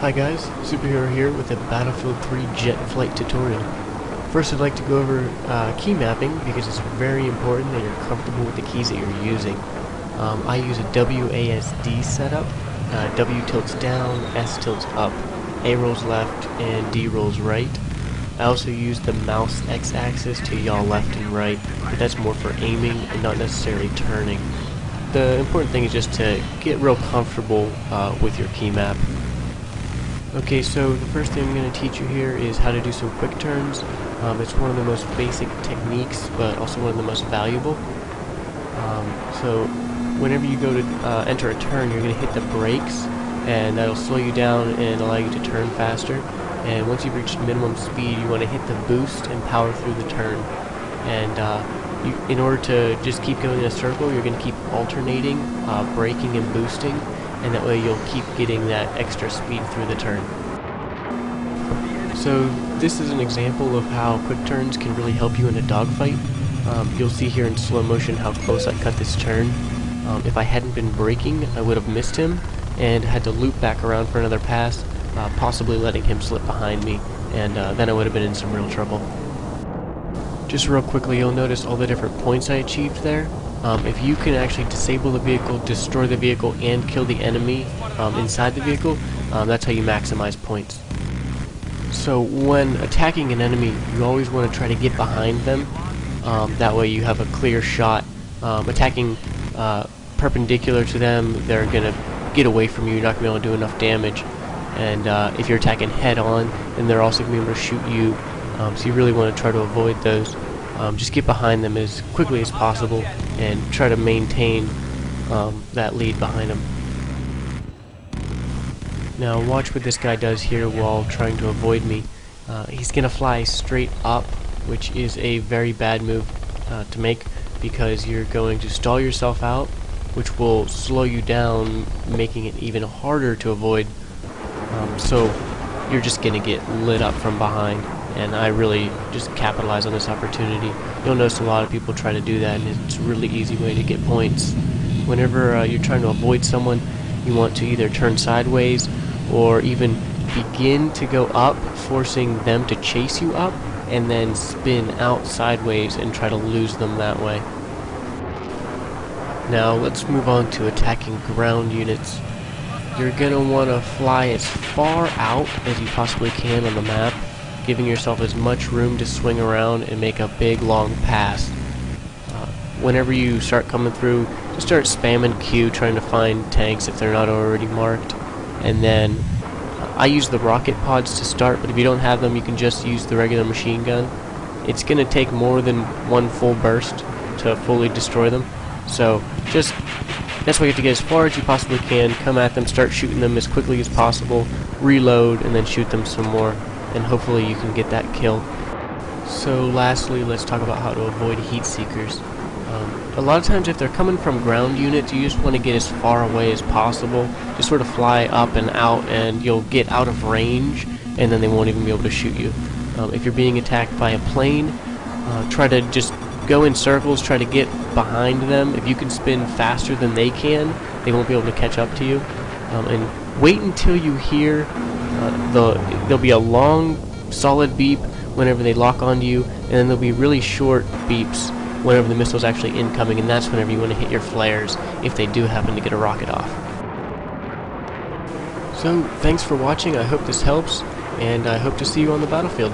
Hi guys, Superhero here with a Battlefield 3 jet flight tutorial. First I'd like to go over key mapping because it's very important that you're comfortable with the keys that you're using. I use a WASD setup. W tilts down, S tilts up, A rolls left, and D rolls right. I also use the mouse X-axis to yaw left and right, but that's more for aiming and not necessarily turning. The important thing is just to get real comfortable with your key map. Okay, so the first thing I'm going to teach you here is how to do some quick turns. It's one of the most basic techniques, but also one of the most valuable. So whenever you go to enter a turn, you're going to hit the brakes, and that'll slow you down and allow you to turn faster. And once you've reached minimum speed, you want to hit the boost and power through the turn. And in order to just keep going in a circle, you're going to keep alternating, braking and boosting, and that way you'll keep getting that extra speed through the turn. So this is an example of how quick turns can really help you in a dogfight. You'll see here in slow motion how close I cut this turn. If I hadn't been braking, I would have missed him and had to loop back around for another pass, possibly letting him slip behind me, and then I would have been in some real trouble. Just real quickly, you'll notice all the different points I achieved there. If you can actually disable the vehicle, destroy the vehicle, and kill the enemy inside the vehicle, that's how you maximize points. So when attacking an enemy, you always want to try to get behind them. That way you have a clear shot. Attacking perpendicular to them, they're going to get away from you. You're not going to be able to do enough damage. And if you're attacking head on, then they're also going to be able to shoot you. So you really want to try to avoid those. Just get behind them as quickly as possible and try to maintain that lead behind them. Now watch what this guy does here while trying to avoid me. He's going to fly straight up, which is a very bad move to make because you're going to stall yourself out, which will slow you down, making it even harder to avoid. So you're just going to get lit up from behind. And I really just capitalize on this opportunity. You'll notice a lot of people try to do that, and it's a really easy way to get points. Whenever you're trying to avoid someone, you want to either turn sideways or even begin to go up, forcing them to chase you up, and then spin out sideways and try to lose them that way. Now let's move on to attacking ground units. You're going to want to fly as far out as you possibly can on the map, giving yourself as much room to swing around and make a big long pass. Whenever you start coming through, just start spamming Q, trying to find tanks if they're not already marked. And then I use the rocket pods to start, but if you don't have them, you can just use the regular machine gun. It's going to take more than one full burst to fully destroy them. So that's why you have to get as far as you possibly can, come at them, start shooting them as quickly as possible, reload, and then shoot them some more. And hopefully you can get that kill. So lastly, let's talk about how to avoid heat seekers. A lot of times if they're coming from ground units, you just want to get as far away as possible. Just sort of fly up and out, and you'll get out of range, and then they won't even be able to shoot you. If you're being attacked by a plane, try to just go in circles, try to get behind them. If you can spin faster than they can, they won't be able to catch up to you. And wait until you hear there'll be a long, solid beep whenever they lock onto you, and then there'll be really short beeps whenever the missile's actually incoming, and that's whenever you want to hit your flares if they do happen to get a rocket off. So, thanks for watching. I hope this helps, and I hope to see you on the battlefield.